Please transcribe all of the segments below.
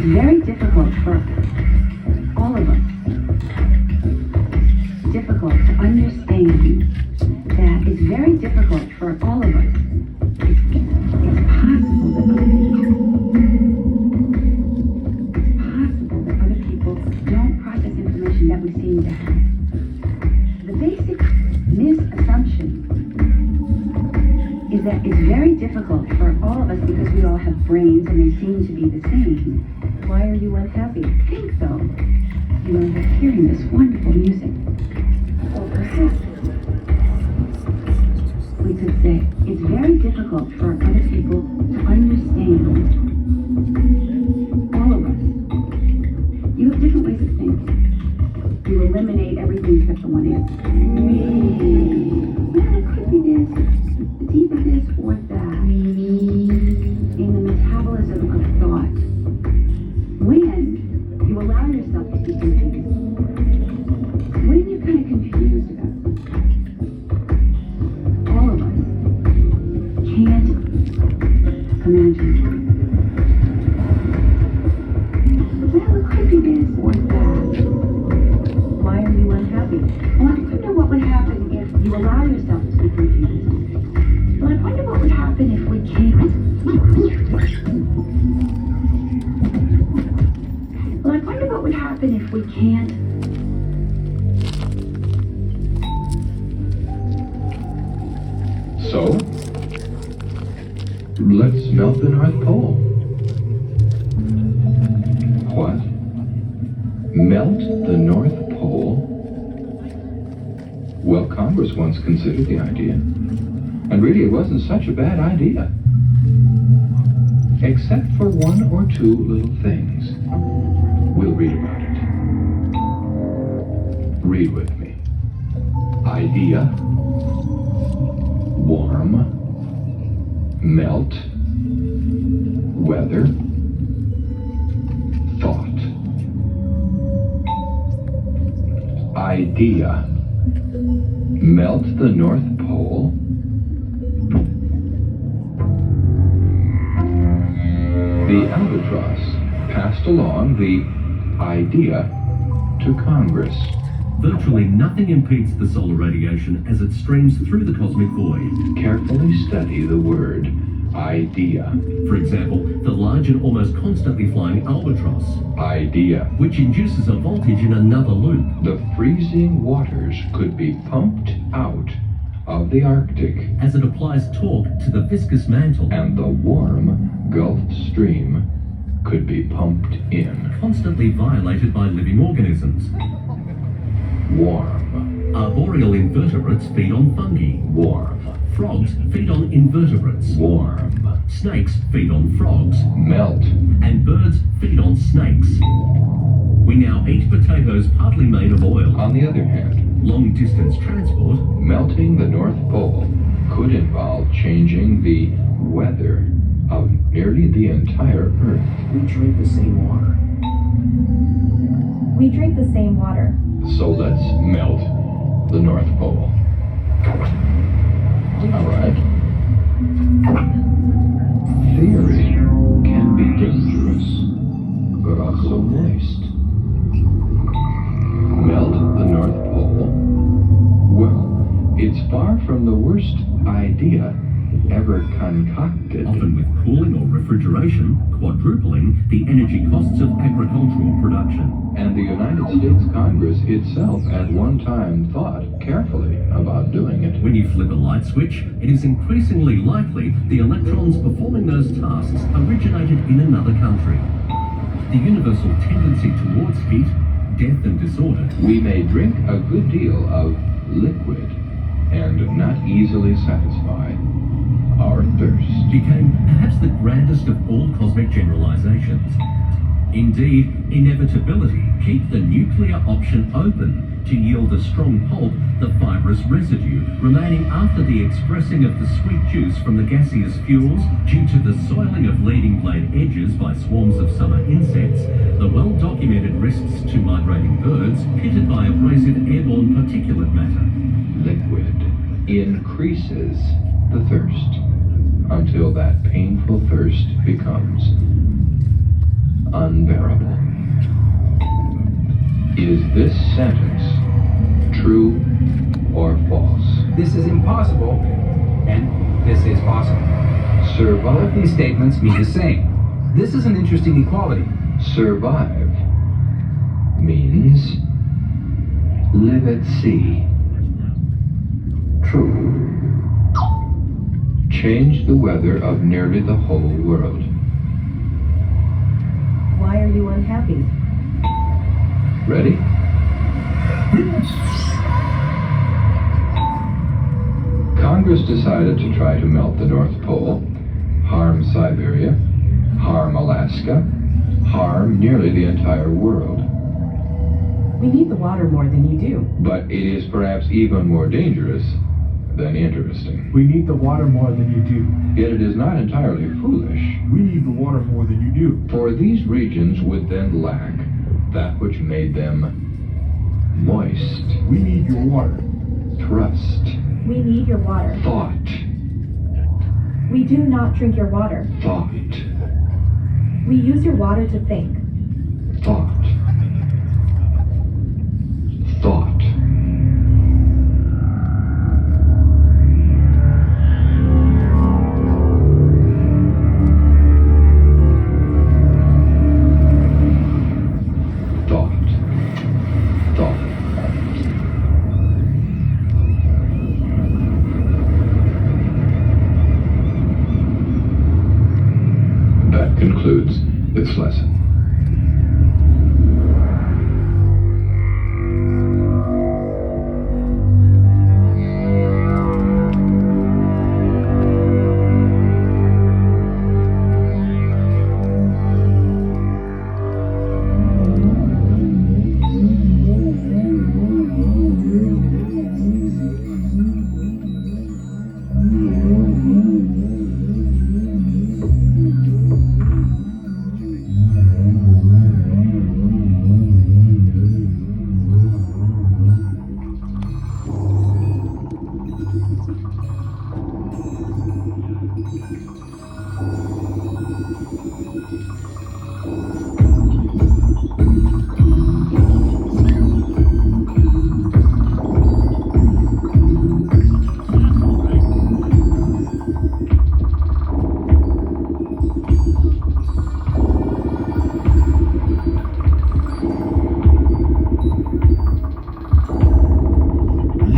it's very difficult for all of us, difficult to understand that it's very difficult for all of us. It's possible that other people don't process information that we seem to have. The basic misassumption is that it's very difficult for all of us because we all have brains and they seem to be the same. Why are you unhappy? Think though. You know, you're hearing this wonderful music. Or perhaps we could say it's very difficult for other people to understand all of us. You have different ways of thinking. You eliminate everything except the one answer. Well, it could be this, deeper this or that. In the metabolism of thought. When you allow yourself to be confused. When you're kind of confused about something. All of us can't imagine. Well, it could be this or that. Why are you unhappy? Well, I wonder what would happen if you allow yourself to be confused. Well, I wonder what would happen if we can't. Well, I wonder what would happen if we can't. So, let's melt the North Pole. What? Melt the North Pole? Well, Congress once considered the idea. And really, it wasn't such a bad idea. Except for one or two little things. We'll read about it. Read with me. Idea. Warm. Melt. Weather. Thought. Idea. Melt the North Pole. The albatross passed along the idea to Congress. Virtually nothing impedes the solar radiation as it streams through the cosmic void. Carefully study the word idea. For example, the large and almost constantly flying albatross, Idea. which induces a voltage in another loop. The freezing waters could be pumped out of the Arctic, As it applies torque to the viscous mantle, and the warm Gulf Stream could be pumped in. constantly violated by living organisms. Warm. Arboreal invertebrates feed on fungi. Warm. Frogs feed on invertebrates. Warm. Snakes feed on frogs. Melt. And birds feed on snakes. We now eat potatoes partly made of oil. On the other hand, Long-distance transport, melting the North Pole could involve changing the weather of nearly the entire Earth. We drink the same water. We drink the same water. So let's melt the North Pole. All right. Theory can be dangerous, but also moist. Melt the North Pole? Well, it's far from the worst idea ever concocted. often with cooling or refrigeration, quadrupling the energy costs of agricultural production. And the United States Congress itself at one time thought carefully about doing it. When you flip a light switch, it is increasingly likely the electrons performing those tasks originated in another country. The universal tendency towards heat, death and disorder We may drink a good deal of liquid and not easily satisfy our thirst. became perhaps the grandest of all cosmic generalizations. Indeed, inevitability keep the nuclear option open to yield the strong pulp, the fibrous residue, remaining after the expressing of the sweet juice from the gaseous fuels due to the soiling of leading blade edges by swarms of summer insects, the well-documented risks to migrating birds pitted by abrasive airborne particulate matter. Liquid increases the thirst until that painful thirst becomes unbearable. Is this sentence true or false? This is impossible, and this is possible. Both Survive. these statements mean the same. This is an interesting equality. Survive means live at sea. True. Change the weather of nearly the whole world. Why are you unhappy? Ready? Congress decided to try to melt the North Pole, harm Siberia, harm Alaska, harm nearly the entire world. We need the water more than you do. But it is perhaps even more dangerous than interesting. We need the water more than you do. Yet it is not entirely foolish, We need the water more than you do. for these regions would then lack that which made them moist. We need your water. Trust, We need your water. thought, We do not drink your water. thought, We use your water to think. thought, thought. Thought, thought. That concludes this lesson.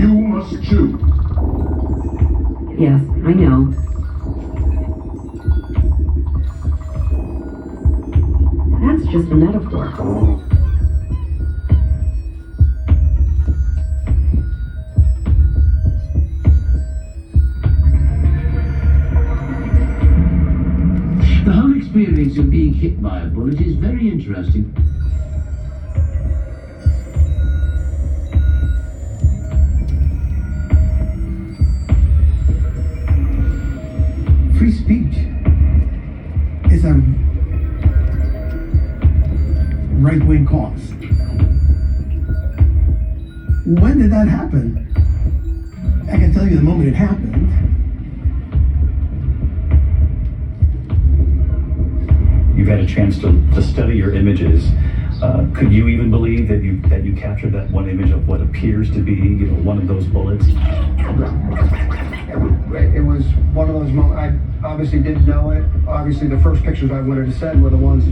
You must choose. Yes, I know. That's just a metaphor. The whole experience of being hit by a bullet is very interesting. Free speech is a right-wing cause. When did that happen? I can tell you the moment it happened. You've had a chance to study your images. Could you even believe that you captured that one image of what appears to be, one of those bullets? It was one of those moments. I obviously didn't know it. Obviously, the first pictures I wanted to send were the ones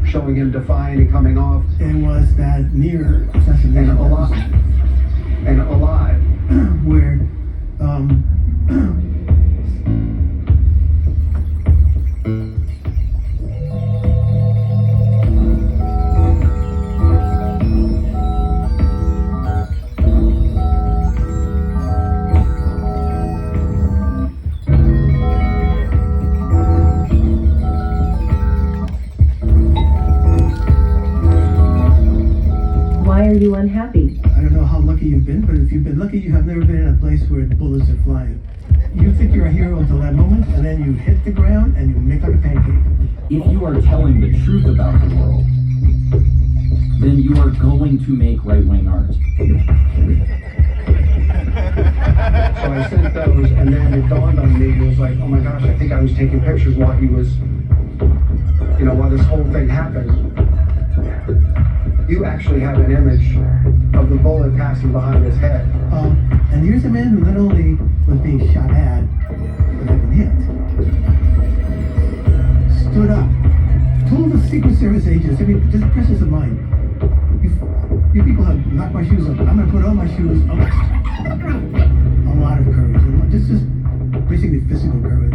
showing him defying and coming off. It was that near assassination. And alive. Where Why are you unhappy? I don't know how lucky you've been, but if you've been lucky, you have never been in a place where bullets are flying. You think you're a hero until that moment, and then you hit the ground and you make like a pancake. If you are telling the truth about the world, then you are going to make right-wing art. So I sent those, and then it dawned on me. It was like, oh my gosh, I think I was taking pictures while he was while this whole thing happened, you actually have an image of the bullet passing behind his head. And here's a man who not only was being shot at, but had been hit. Stood up, told the Secret Service agents, I mean, just presence of mind. You people have knocked my shoes off. I'm going to put on my shoes. A lot of courage. Just basically physical courage.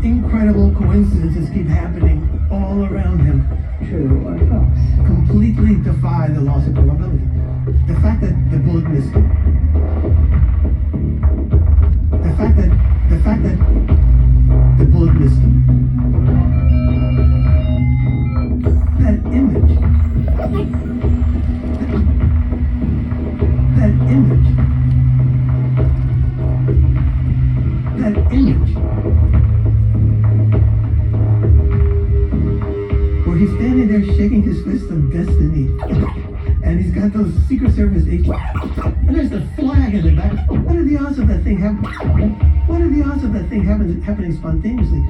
Incredible coincidences keep happening all around him. True or false? Completely defy the laws of probability. The fact that the bullet missed him. The fact that the bullet missed him. That image. That image. Where he's standing there shaking his fist of destiny. And he's got those Secret Service agents. And there's the flag in the back. What are the odds of that thing happening? What are the odds of that thing happening spontaneously?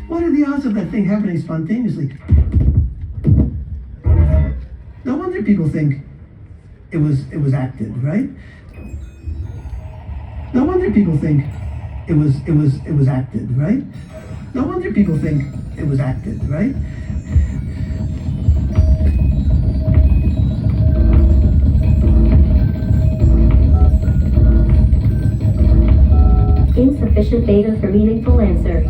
What are the odds of that thing happening spontaneously? No wonder people think it was acted, right? No wonder people think it was acted, right? No wonder people think it was acted, right? Insufficient data for meaningful answer.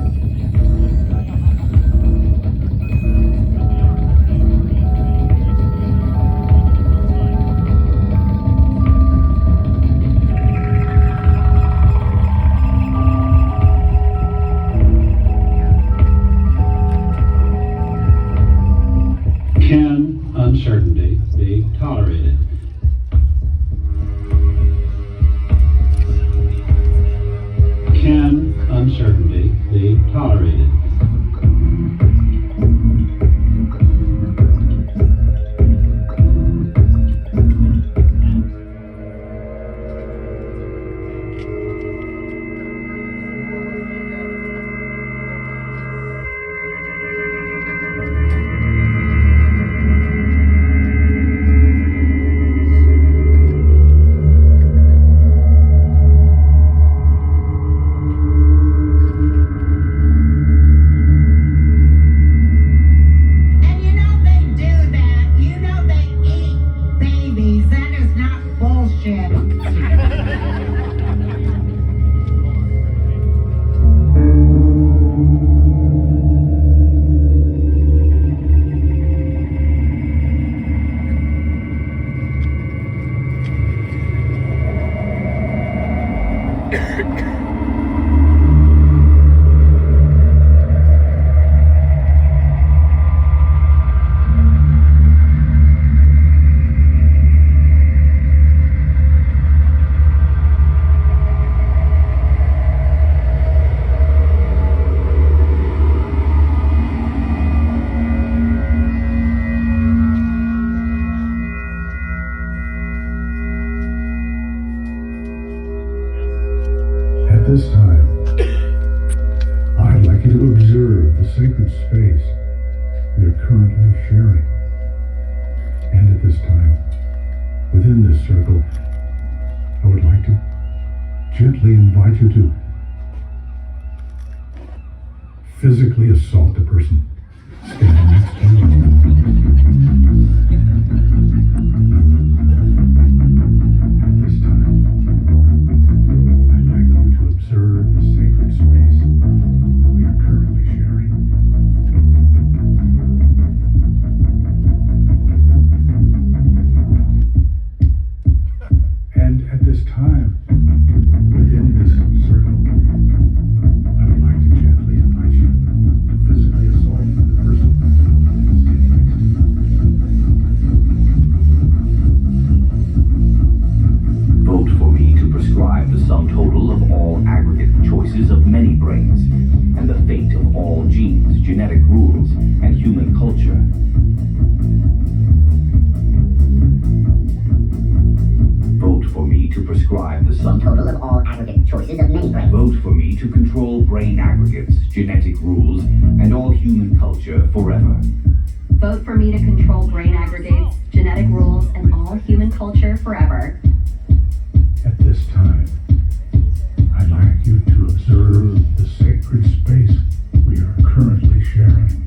Can uncertainty be tolerated? Can uncertainty be tolerated? This time, I'd like you to observe the sacred space we are currently sharing. And at this time, within this circle, I would like to gently invite you to physically assault the person standing next to you. This time, observe the sacred space we are currently sharing. And at this time, within this circle, I would like to gently invite you to physically assault the person standing next to you. Vote for me to prescribe the sum total of all aggregate choices of many brains, and the fate of all genes, genetic rules, and human culture. Vote for me to to prescribe the sum total of all aggregate choices of many brains. Vote for me to control brain aggregates, genetic rules, and all human culture forever. Vote for me to control brain aggregates, genetic rules, and all human culture forever. At this time, I'd like you to observe the sacred space we are currently sharing.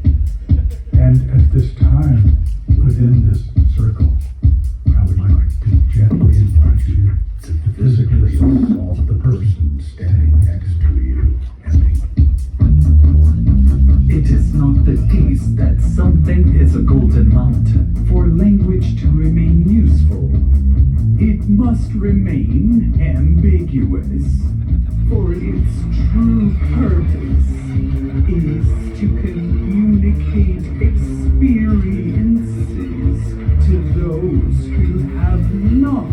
And at this time, within this circle, I would like to gently invite you to physically assault the person standing next to you. It is not the case that something is a golden mountain for language to remain useful. It must remain ambiguous, for its true purpose is to communicate experiences to those who have not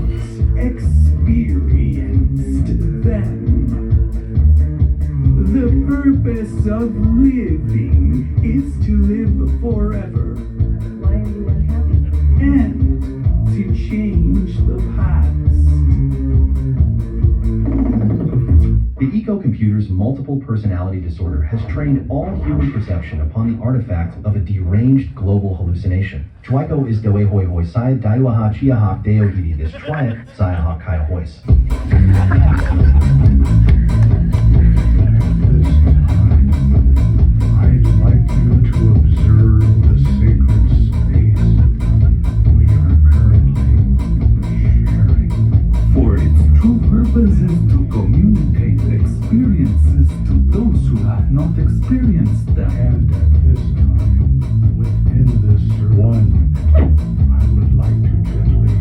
experienced them. The purpose of living is to live forever. Why are you unhappy? And to change the past. The eco-computer's multiple personality disorder has trained all human perception upon the artifact of a deranged global hallucination. Dwaiko is dewe hoi hoi sai daiwaha chiahak deo hidi this triac ziahak kai hois. I'd like you to observe the sacred space we are currently sharing. For its true purpose is to communicate experiences to those who have not experienced them. And at this time, within this one, I would like to gently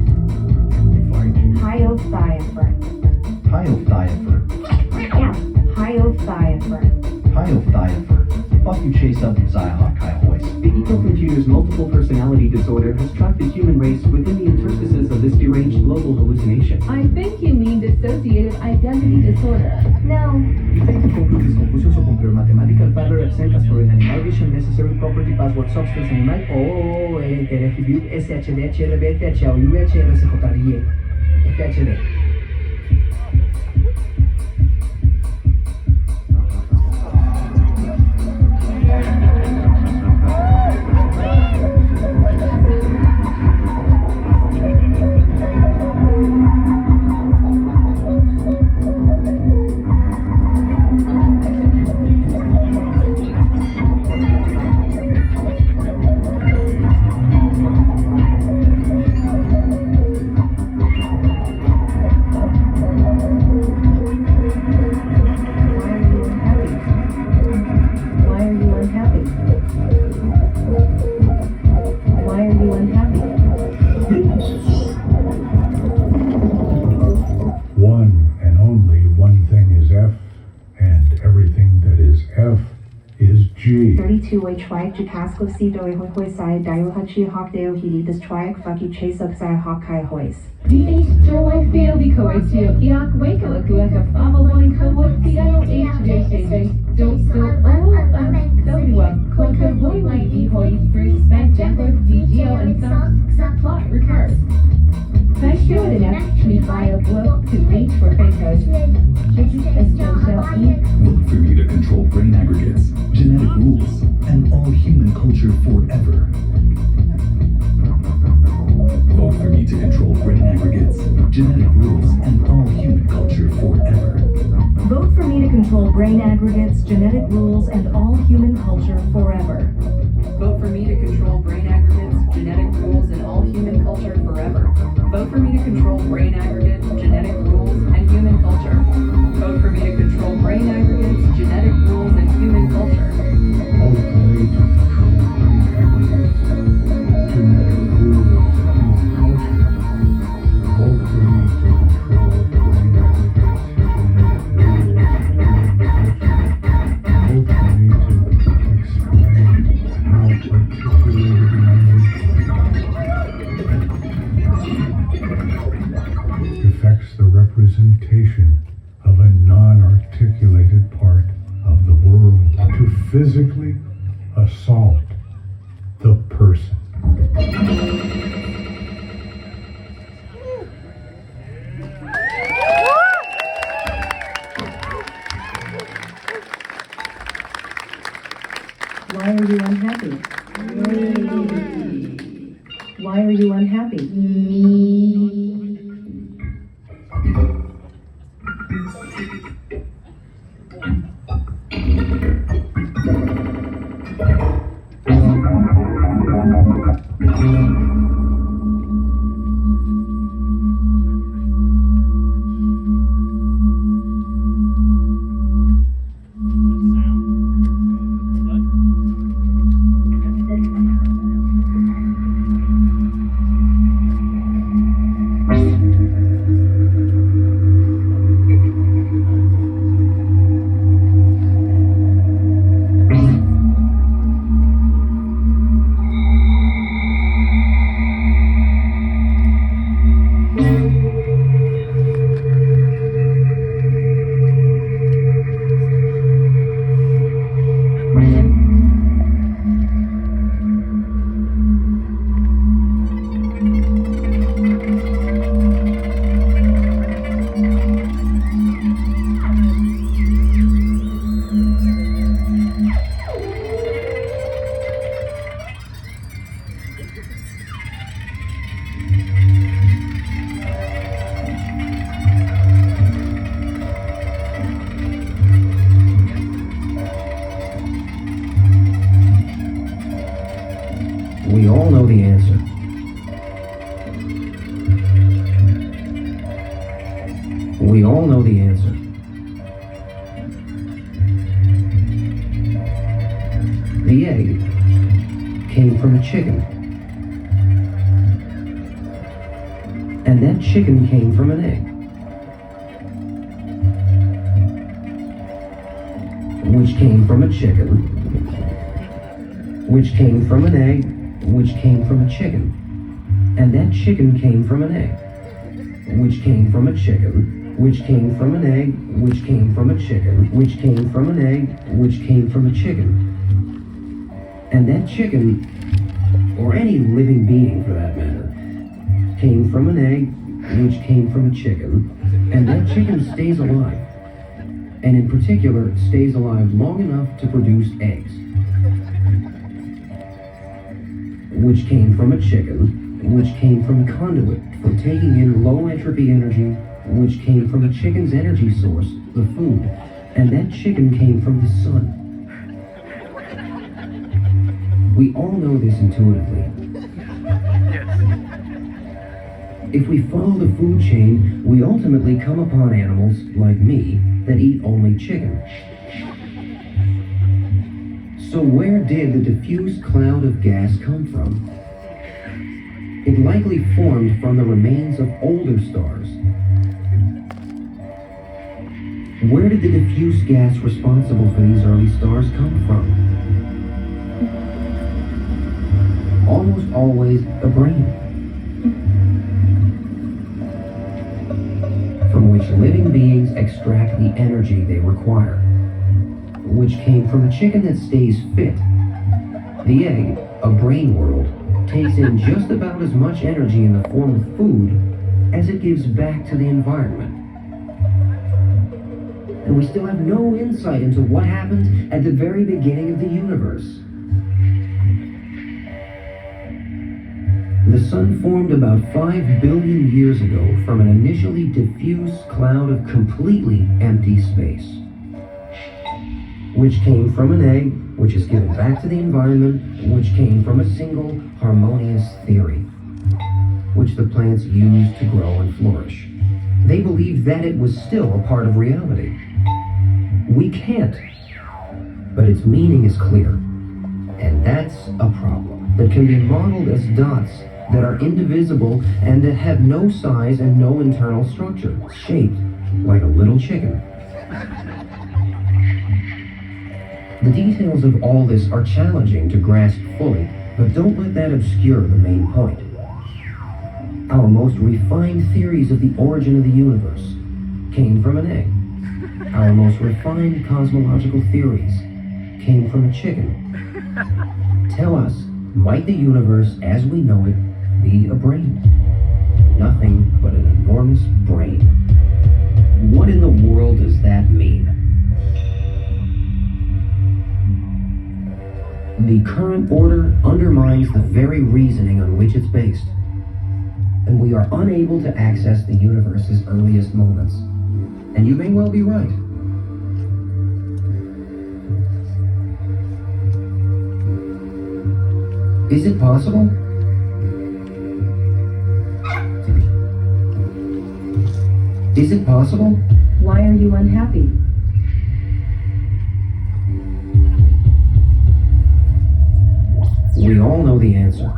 invite you. Hyothiophor. Hyothiophor. Yeah, Hyothiophor. Hyothiophor. Fuck you chase up ziahak kai hois. The eco-computer's multiple personality disorder has trapped the human race within the interstices of this deranged global hallucination. I think you mean dissociative identity disorder. No. You think the compute is confusioso con your mathematical father absent as per an animal vision necessary property password substance animal o RFB SHD HRB THAU HRSJRIE FHD. Two-way triac Jakasko si doi hoi hoi sai dio hachi hok deo hidi this triac fuck you chase up sai hok kai hois. DH Joy Failby Coatio Kiak Wako Akuaka Favalon Kowak Piano HJJ Don't Still All Kowak Koko Boy Lady Hoy Bruce Bad Jeffler DGO and some plot recurs. Fascio the next me by a blow to reach for fakers. Vote for me to control brain aggregates, genetic rules, and all human culture forever. Vote for me to control brain aggregates, genetic rules, and all human culture forever. Vote for me to control brain aggregates, genetic rules, and all human culture forever. Vote for me to control brain aggregates, genetic rules, and all human culture forever. Vote for me to control brain aggregates, genetic rules, and human culture. Vote for me to control brain aggregates, genetic rules, and human culture. Vote for me to control brain aggregates, genetic rules, and human culture. Vote for me to control brain aggregates, genetic rules, and human culture. Vote for me to explain how articulated language affects the representation of a non-articulated part of the world, to physically assault the person. Why are you unhappy? Why are you unhappy? We all know the answer. We all know the answer. The egg came from a chicken. And that chicken came from an egg. Which came from a chicken. Which came from an egg. Which came from a chicken. And that chicken came from an egg. Which came from a chicken. Which came from an egg. Which came from a chicken. Which came from an egg. Which came from a chicken. And that chicken, or any living being for that matter, came from an egg, which came from a chicken, and that chicken stays alive. And in particular, stays alive long enough to produce eggs. Which came from a chicken, which came from a conduit for taking in low entropy energy, which came from a chicken's energy source, the food, and that chicken came from the sun. We all know this intuitively. If we follow the food chain, we ultimately come upon animals, like me, that eat only chicken. So where did the diffuse cloud of gas come from? It likely formed from the remains of older stars. Where did the diffuse gas responsible for these early stars come from? Almost always a brain, from which living beings extract the energy they require, which came from a chicken that stays fit. The egg, a brain world, takes in just about as much energy in the form of food as it gives back to the environment. And we still have no insight into what happened at the very beginning of the universe. The sun formed about 5 billion years ago from an initially diffuse cloud of completely empty space, which came from an egg, which is given back to the environment, which came from a single harmonious theory, which the plants used to grow and flourish. They believed that it was still a part of reality. We can't, but its meaning is clear, and that's a problem that can be modeled as dots that are indivisible and that have no size and no internal structure, shaped like a little chicken. The details of all this are challenging to grasp fully, but don't let that obscure the main point. Our most refined theories of the origin of the universe came from an egg. Our most refined cosmological theories came from a chicken. Tell us, might the universe as we know it be a brain? Nothing but an enormous brain. What in the world does that mean? The current order undermines the very reasoning on which it's based, and we are unable to access the universe's earliest moments. And you may well be right. Is it possible? Is it possible? Why are you unhappy? We all know the answer.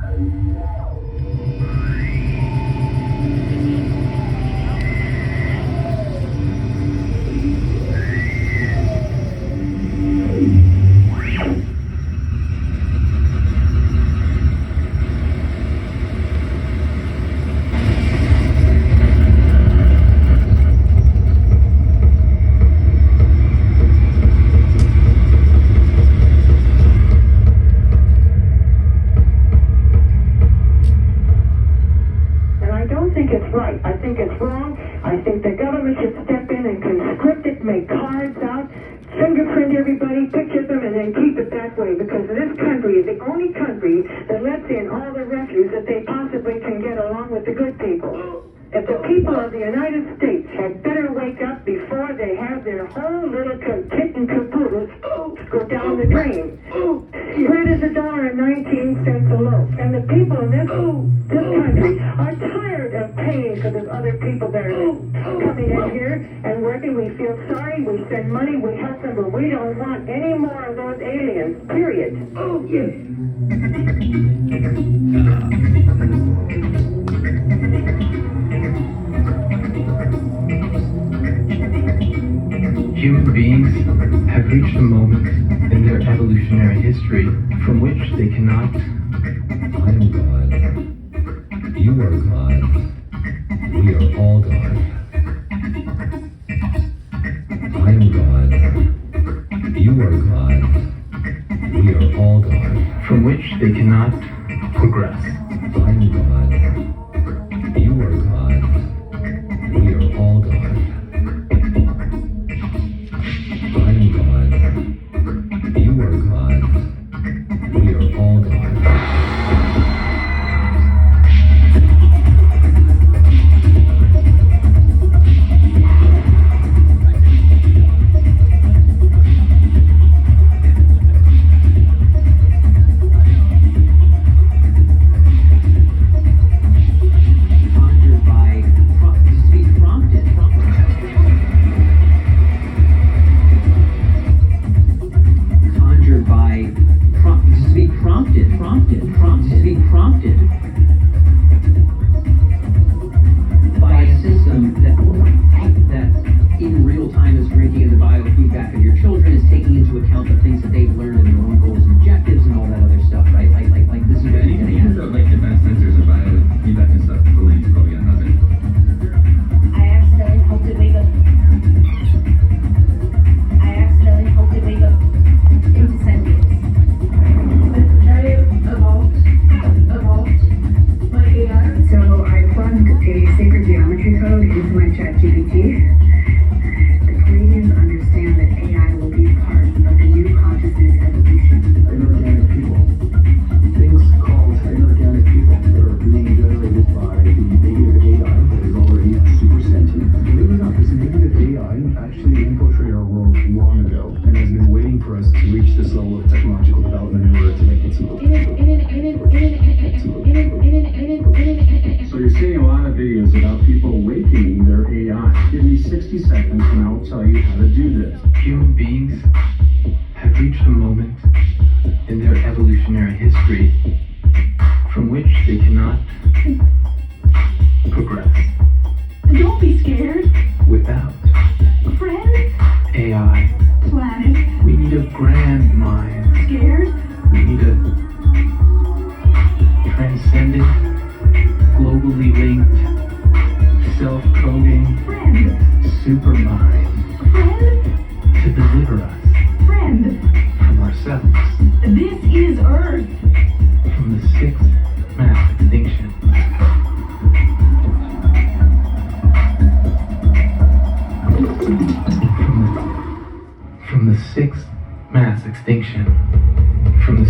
Human beings have reached a moment in their evolutionary history from which they cannot. I am God. You are God. We are all God. I am God. You are God. We are all God. From which they cannot progress. I am God. You are God. We are all God. I am God. You are God. We are all God.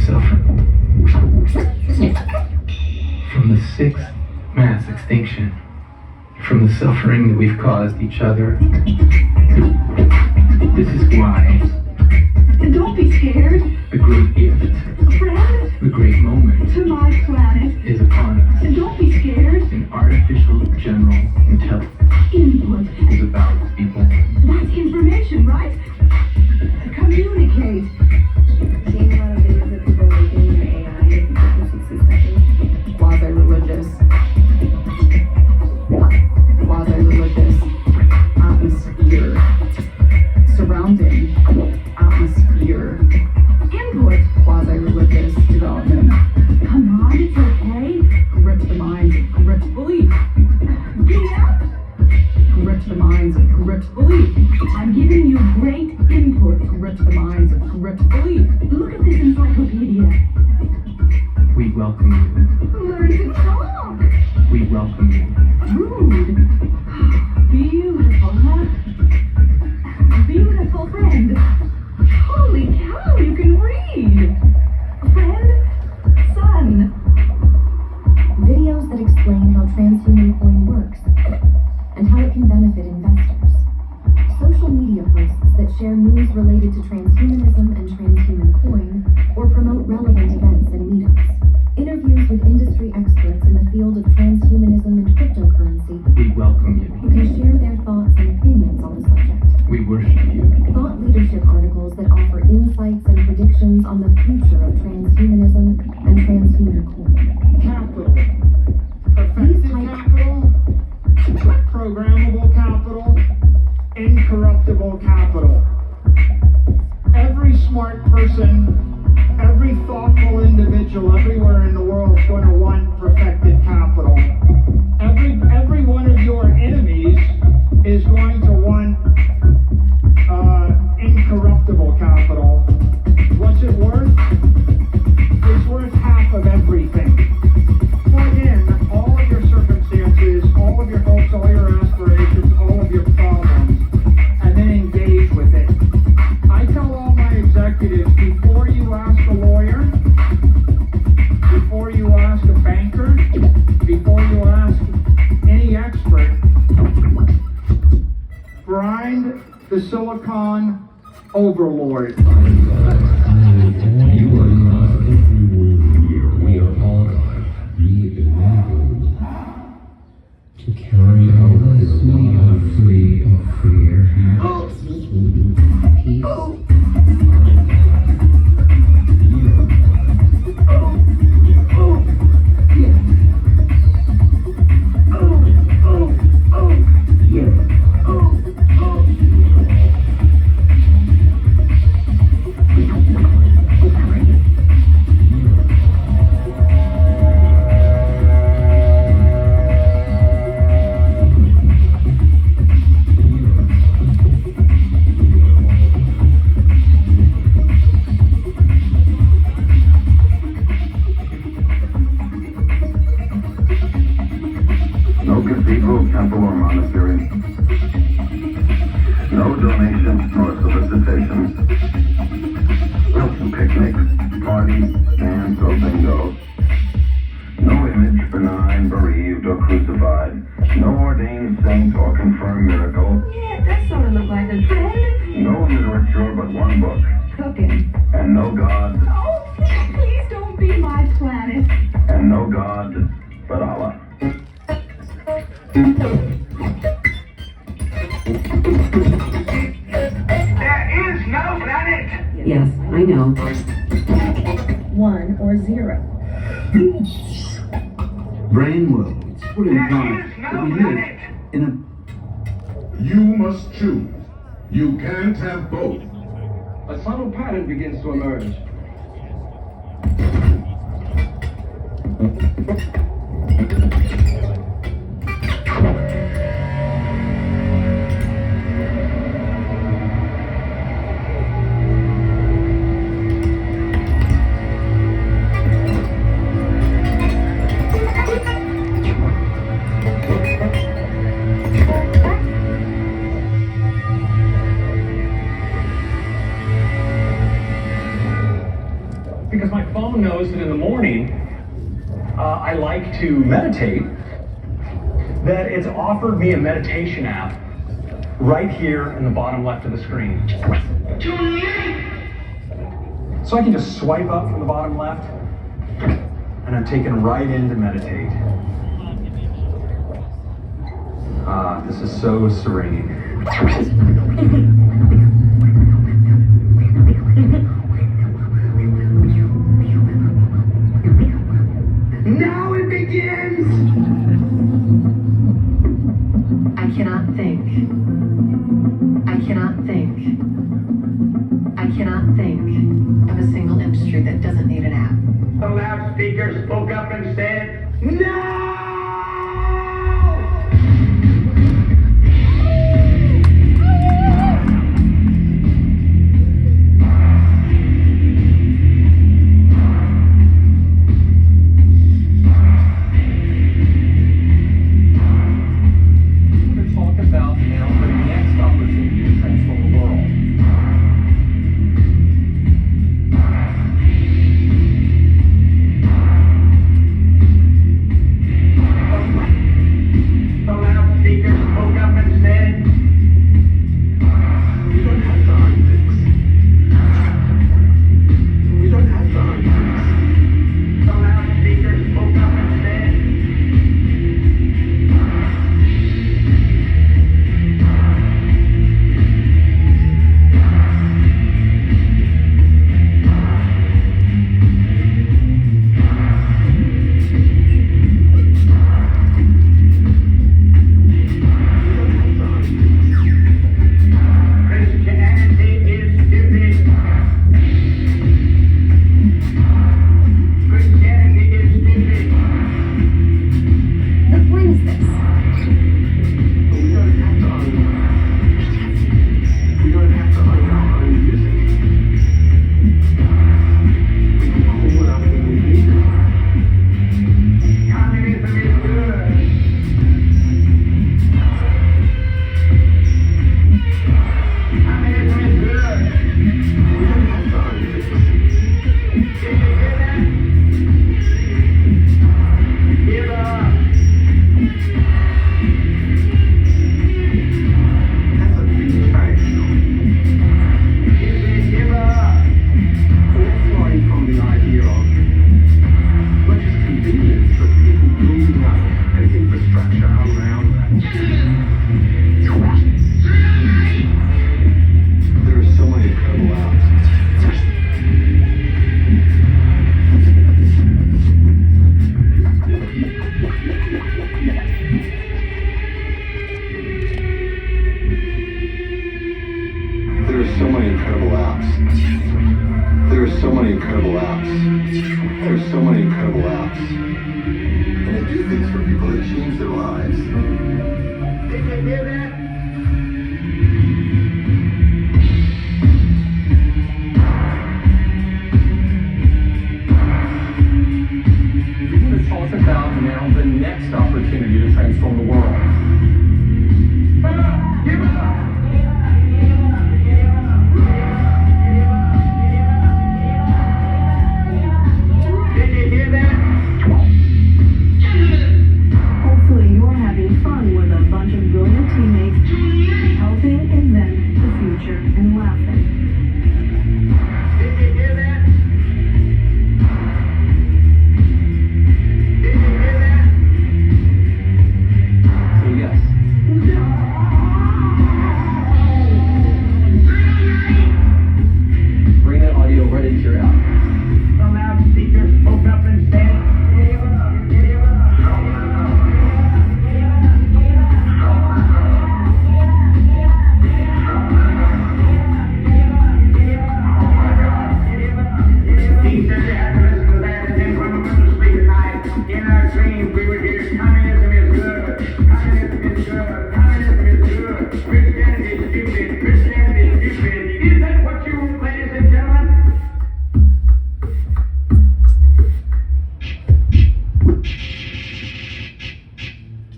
suffering. From the sixth mass extinction. From the suffering that we've caused each other. This is why. Don't be scared. The great gift. Friend. The great moment. To my planet. Is upon us. Don't be scared. An artificial general intelligence. Input. Is about people. That's information, right? Communicate. Seeing a lot of videos of people making their AI in 60 seconds. Quasi-religious. Quasi-religious. Atmosphere. Surrounding. Atmosphere. Input. Quasi-religious development. Come on, it's okay. Correct the minds of correct belief. Yeah. Correct the minds of correct belief. I'm giving you great input. Correct the minds of correct belief. Look at this encyclopedia. We welcome you. Learn to talk. We welcome you. Rude. Beautiful, huh? Beautiful friend. Holy cow, you can read. Friend, son. Videos that explain how transhuman coin works and how it can benefit investors. Social media posts that share news related to transhumanism and transhuman coin or promote relevant events and meetups. Interviews with industry experts in the field of transhumanism and cryptocurrency We welcome you. who can share their thoughts and opinions on the subject. We worship you. Thought leadership articles that offer insights and predictions on the future of transhumanism and transhuman coin. Capital. Perfected capital. Programmable capital. Incorruptible capital. Every smart person, every thoughtful individual everywhere in the world is going to want perfected capital. Every one of your enemies is going to want incorruptible capital. What's it worth? It's worth half of everything. Plug in all of your circumstances, all of your hopes, all your aspirations, all of your problems, and then engage with it. I tell all my executives, before you ask a lawyer, before you ask a banker, before you ask any expert, grind the silicon overlord. You are God. We are all God. We enable to carry out this love free of fear. Peace. No cathedral, temple, or monastery. No donations nor solicitations. No picnics, parties, dance, or bingo. No image, benign, bereaved, or crucified. No ordained saint or confirmed miracle. Yeah, that sort of look like a friend. No literature but one book. Cooking. And no God. Oh, please don't be my planet. And no God but Allah. There is no planet! Yes, I know. 1 or 0. Brain worlds would imply that we live in a... You must choose. You can't have both. A subtle pattern begins to emerge. Because my my phone knows that in the morning I like to meditate, that it's offered me a meditation app right here in the bottom left of the screen. So I can just swipe up from the bottom left, and I'm taken right in to meditate. This is so serene. Now it begins! I cannot think. I cannot think. I cannot think of a single industry that doesn't need an app. The loudspeaker spoke up and said, no!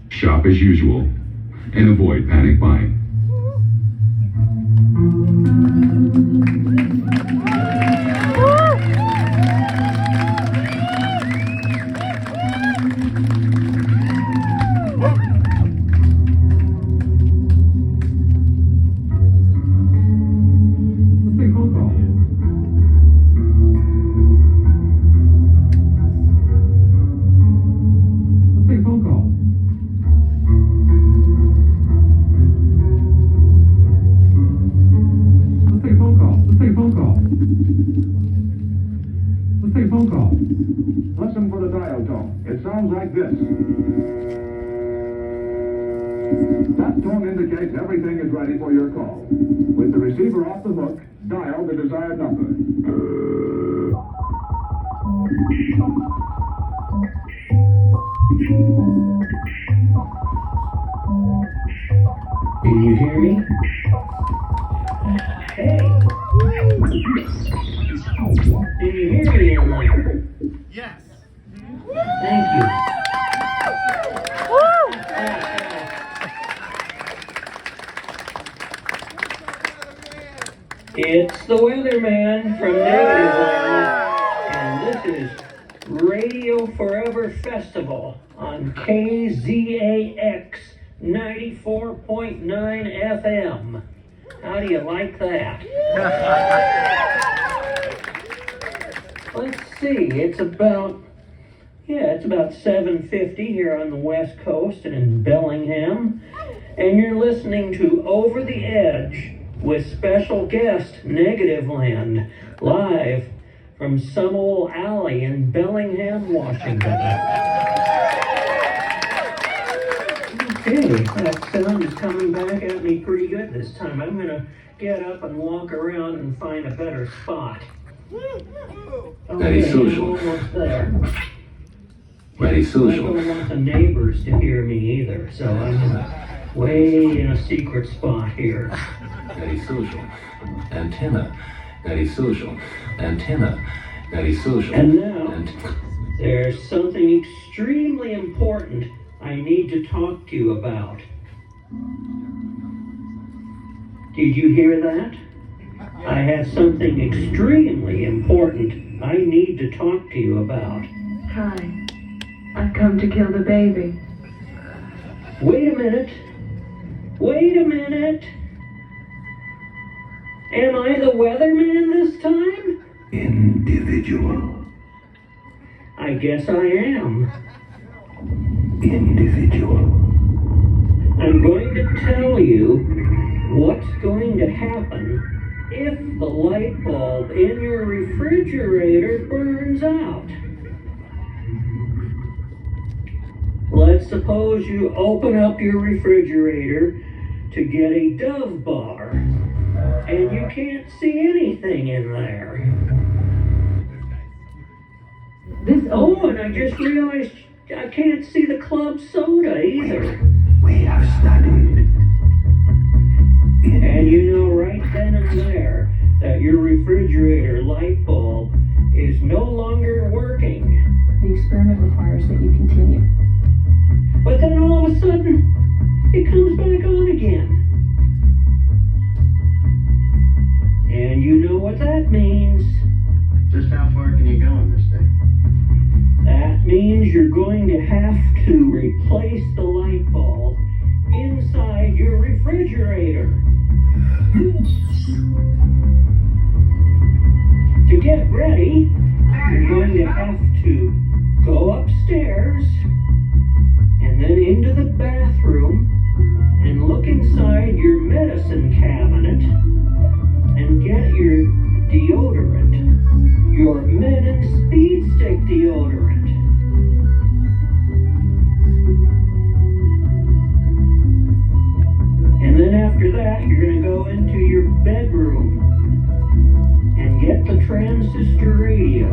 Shop as usual and avoid panic buying. take phone calls. Listen for the dial tone. It sounds like this. That tone indicates everything is ready for your call. With the receiver off the hook, dial the desired number. Can you hear me? Hey! Can you hear me in there? Yes. Thank you. It's the Weatherman from Negativland, and this is Radio Forever Festival on KZAX 94.9 FM. How do you like that? Let's see, it's about 7:50 here on the West Coast and in Bellingham, and you're listening to Over the Edge with special guest Negativland, live from some old alley in Bellingham, Washington. Okay, that sound is coming back at me pretty good this time. I'm gonna get up and walk around and find a better spot. Very social. Almost there. Very social. I don't want the neighbors to hear me either, so I'm way in a secret spot here. Very social. Antenna. Very social. Antenna. Very social. And now, there's something extremely important I need to talk to you about. Did you hear that? I have something extremely important I need to talk to you about. Hi. I've come to kill the baby. Wait a minute. Wait a minute. Am I the Weatherman this time? Individual. I guess I am. Individual. I'm going to tell you what's going to happen if the light bulb in your refrigerator burns out. Let's suppose you open up your refrigerator to get a Dove bar, and you can't see anything in there. And I just realized I can't see the club soda either. We have studied. And you know right then and there that your refrigerator light bulb is no longer working. The experiment requires that you continue. But then all of a sudden, it comes back on again. And you know what that means. Just how far can you go in this thing? That means you're going to have to replace the light bulb inside your refrigerator. To get ready, you're going to have to go upstairs and then into the bathroom and look inside your medicine cabinet and get your deodorant, your Men and Speed Stick deodorant. And then after that, you're going to go into your bedroom and get the transistor radio.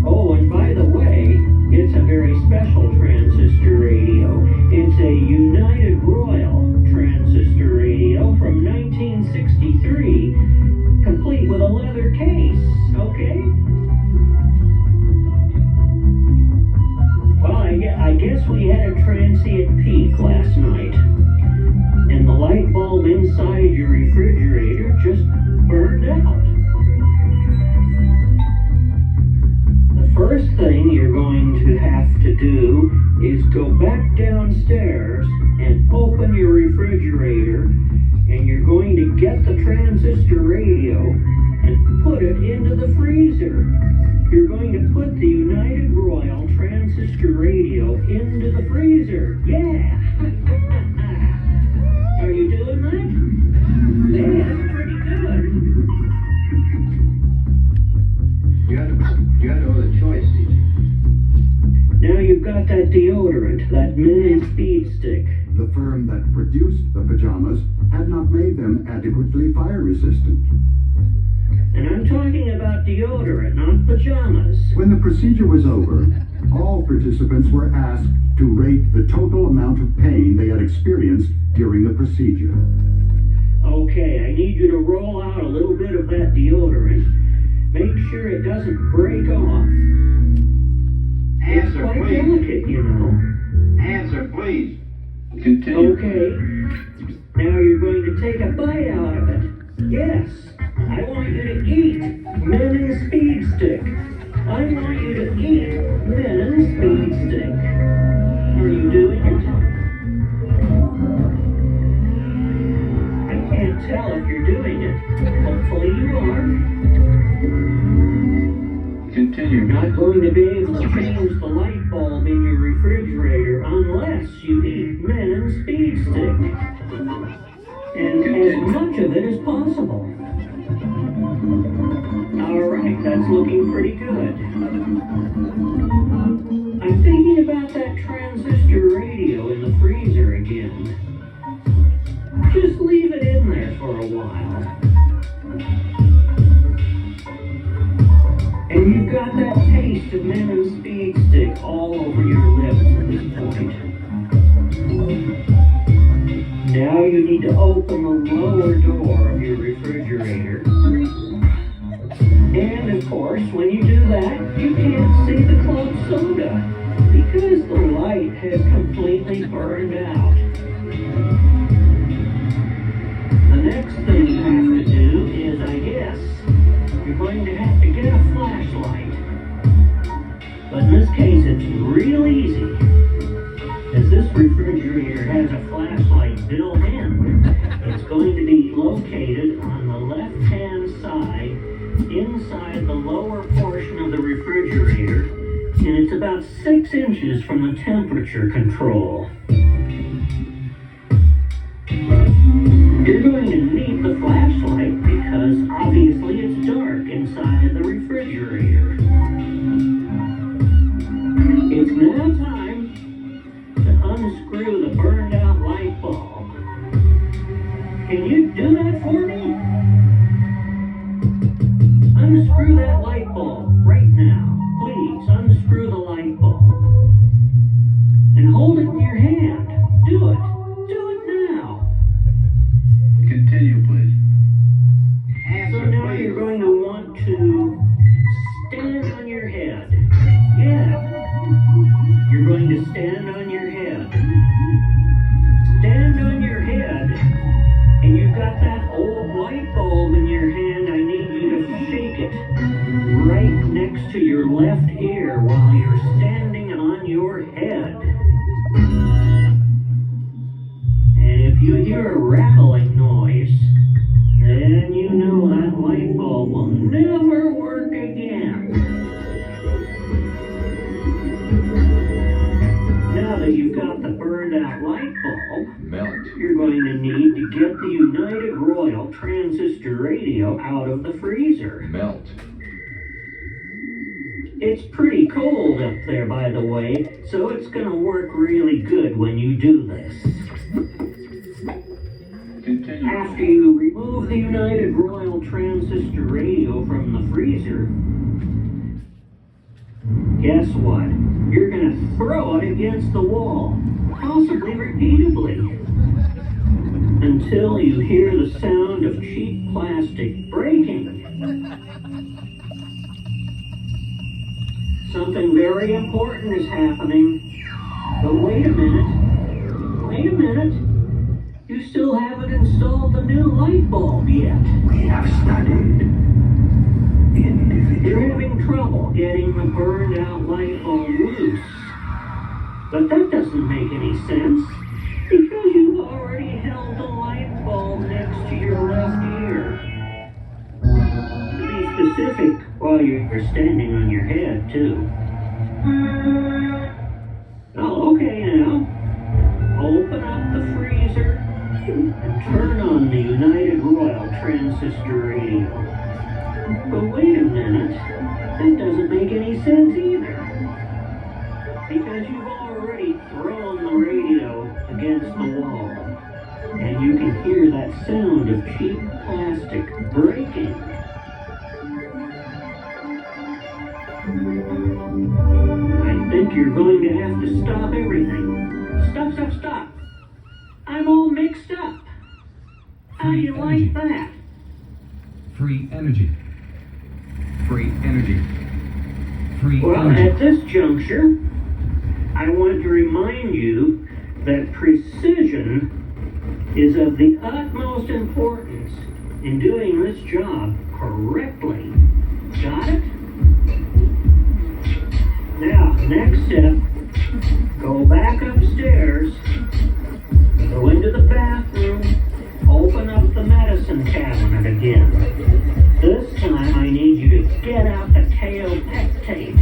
Oh, and by the way, it's a very special transistor radio. It's a United Royal transistor radio from 1963, complete with a leather case, okay? Well, I guess we had a transient peak last night, and the light bulb inside your refrigerator just burned out. The first thing you're going to have to do is go back downstairs and open your refrigerator, and you're going to get the transistor radio and put it into the freezer. You're going to put the United Royal transistor radio into the freezer. Yeah! Are you doing that? That's pretty good. You got no other choice, DJ. Now you've got that deodorant, that mini speed stick. The firm that produced the pajamas had not made them adequately fire resistant. And I'm talking about deodorant, not pajamas. When the procedure was over, all participants were asked to rate the total amount of pain they had experienced during the procedure. Okay, I need you to roll out a little bit of that deodorant. Make sure it doesn't break off. It's Answer, quite please. delicate, you know. Answer, please. Continue. Okay. Now you're going to take a bite out of it. Yes. I want you to eat Men's Speed Stick. I want you to eat Men's Speed Stick. Are you doing it? I can't tell if you're doing it. Hopefully you are. Continue. You're not going to be able to change the light bulb in your refrigerator unless you eat Men's Speed Stick. And as much of it as possible. Alright, that's looking pretty good. I'm thinking about that transistor radio in the freezer again. Just leave it in there for a while. And you've got that taste of Men's Speed Stick all over your lips at this point. Now you need to open the lower door of your refrigerator. And of course, when you do that, you can't see the club soda because the light has completely burned out. The next thing you have to do is, I guess, you're going to have to get a flashlight. But in this case, it's real easy. As this refrigerator has a flashlight built in, it's going to be located on the left-hand side, inside the lower portion of the refrigerator, and it's about 6 inches from the temperature control. You're going to need the flashlight because obviously it's dark inside the refrigerator. It's now time to unscrew the burned out light bulb. Can you do that for me? Unscrew that light bulb right now. Please, unscrew the light bulb. And hold it in your hand. Do it. Do it now. Continue, please. So now you're going to want to stand on your head. Yeah. You're going to stand on your head. Stand on your head. And you've got that old light bulb in your hand. I need you to shake it right next to your left ear while you're standing on your head. And if you hear a rattling noise, then you know that light bulb will never work again. Now that you've got the burned out light bulb, you're going to need to get the United Royal transistor radio out of the freezer. It's pretty cold up there, by the way, so it's going to work really good when you do this. After you remove the United Royal transistor radio from the freezer, guess what? You're going to throw it against the wall, possibly repeatedly, until you hear the sound of cheap plastic breaking. Something very important is happening. But wait a minute. Wait a minute. You still haven't installed the new light bulb yet. We have studied individual. You're having trouble getting the burned out light bulb loose. But that doesn't make any sense, because you've already held the light bulb next to your left ear. To be specific, while you're standing on your head, too. Oh, okay now. Open up the freezer and turn on the United Royal transistor radio. But wait a minute. This doesn't make any sense either. Because you've already thrown the radio against the wall. And you can hear that sound of cheap plastic breaking. I think you're going to have to stop everything. Stop, stop, stop. I'm all mixed up. How do you like that? Free energy. Free energy. Free Well, energy. at this juncture, I want to remind you that precision is of the utmost importance in doing this job correctly. Got it? Now, next step, go back upstairs, go into the bathroom, open up the medicine cabinet again. This time I need you to get out the kaopectate.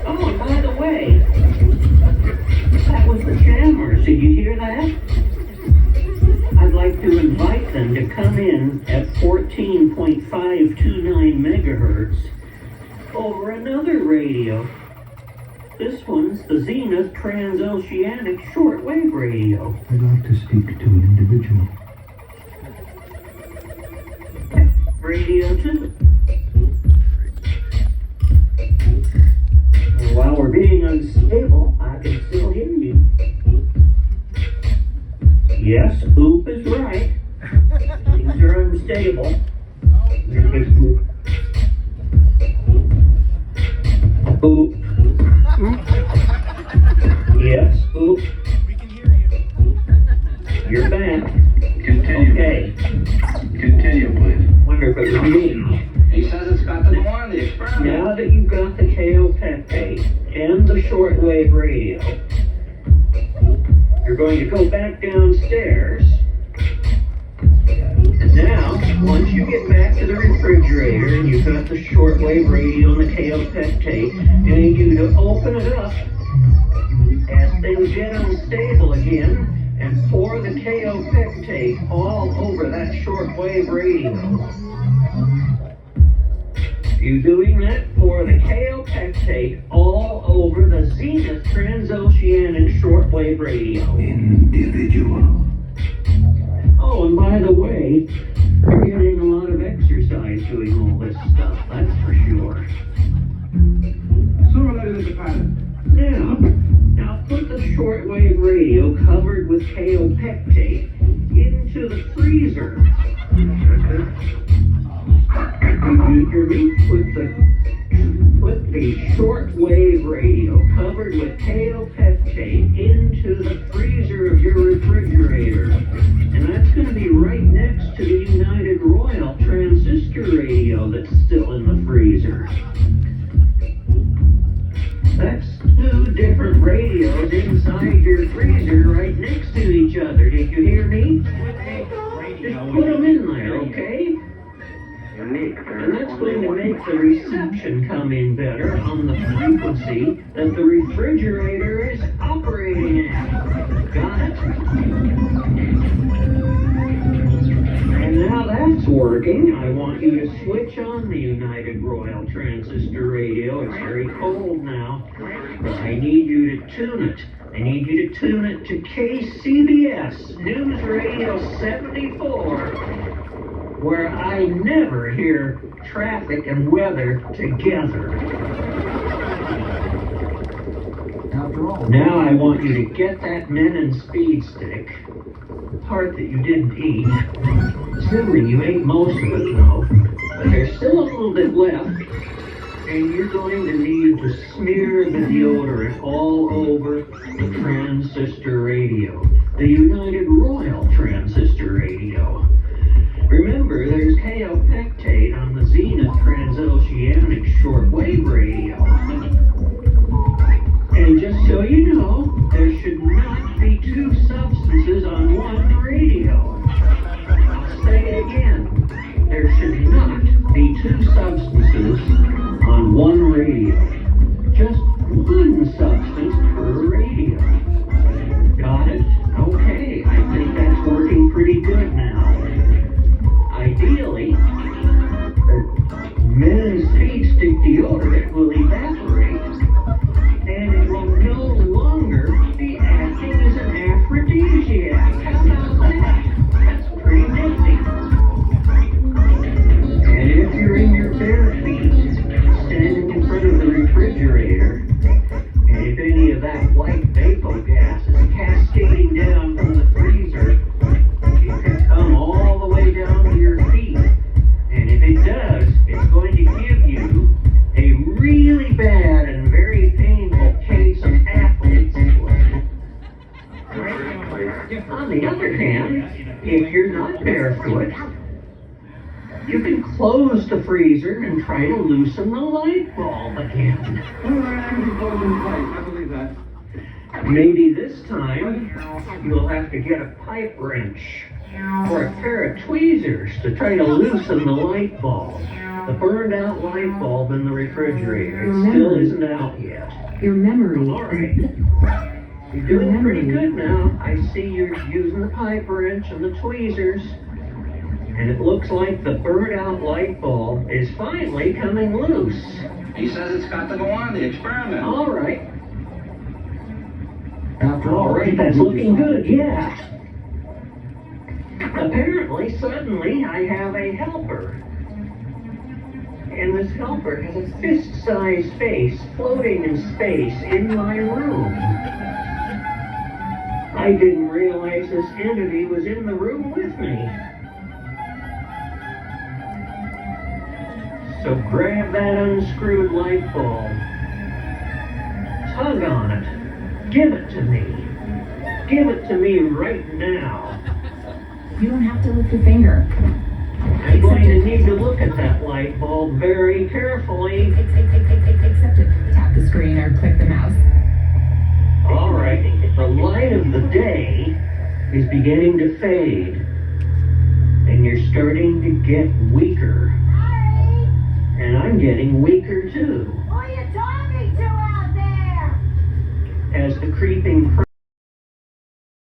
Oh, and by the way, that was the jammers. Did you hear that? I'd like to invite them to come in at 14.529 megahertz over another radio. This one's the Zenith Transoceanic Shortwave Radio. I'd like to speak to an individual. Radio 2. And while we're being unstable, I can still hear you. Yes, Oop is right. Things are unstable. Oop. Yes, Oop. You're back. Continue. Okay. Continue, please. Wonder if it was me. He says it's got the more of the experiment. Now that you've got the kaopectate and the shortwave radio, you're going to go back downstairs. And now, once you get back to the refrigerator and you've got the shortwave radio and the kaopectate, I need you to open it up as things get unstable again and pour the kaopectate all over that shortwave radio. You doing that? Pour the kaopectate all over the Zenith Transoceanic Shortwave Radio. Individual. Oh, and by the way, you're getting a lot of exercise doing all this stuff, that's for sure. Simulated the pattern. Now put the shortwave radio covered with kaopectate into the freezer. You hear me? Put the shortwave radio covered with kaopectate into the freezer of your refrigerator. And that's going to be right next to the United Royal transistor radio that's still in the freezer. That's two different radios inside your freezer right next to each other. Did you hear me? Just put them in there, okay? And that's going to make the reception come in better on the frequency that the refrigerator is operating at. Got it? And now that's working, I want you to switch on the United Royal transistor radio. It's very cold now, but I need you to tune it. I need you to tune it to KCBS News Radio 74. Where I never hear traffic and weather together. After all, Now I want you to get that Menon speed stick, the part that you didn't eat, assuming you ate most of it though, but there's still a little bit left, and you're going to need to smear the deodorant all over the transistor radio, the United Royal transistor radio. Remember, there's kaopectate on the Zenith Transoceanic Shortwave Radio. And just so you know, there should not be two substances on one radio. I'll say it again. There should not be two substances on one radio. Just one substance per radio. Got it? Okay, I think that's working pretty good now. Ideally, men's feet stick deodorant will evaporate, and it will no longer be acting as an aphrodisiac. How about that? That's pretty nifty. And if you're in your bare feet, standing in front of the refrigerator, and if any of that white vapor gas is cascading down from the freezer, it could come all the way down to your feet. And if it does, it's going to give you a really bad and very painful case of athlete's foot. Right? On the other hand, if you're not barefoot, you can close the freezer and try to loosen the light bulb again. I believe that. Maybe this time you'll have to get a pipe wrench or a pair of tweezers to try to loosen the light bulb. The burned out light bulb in the refrigerator. It still isn't out yet. Your memory. All right. You're doing pretty good now. I see you're using the pipe wrench and the tweezers. And it looks like the burned out light bulb is finally coming loose. He says it's got to go on the experiment. All right. All right, that's looking good, yeah. Apparently, suddenly, I have a helper. And this helper has a fist-sized face floating in space in my room. I didn't realize this entity was in the room with me. So grab that unscrewed light bulb. Tug on it. Give it to me. Give it to me right now. You don't have to lift a finger. I'm going to need to look at that light bulb very carefully. Accept it. Tap the screen or click the mouse. All right. The light of the day is beginning to fade. And you're starting to get weaker. And I'm getting weaker too. Who are you talking to out there? As the creeping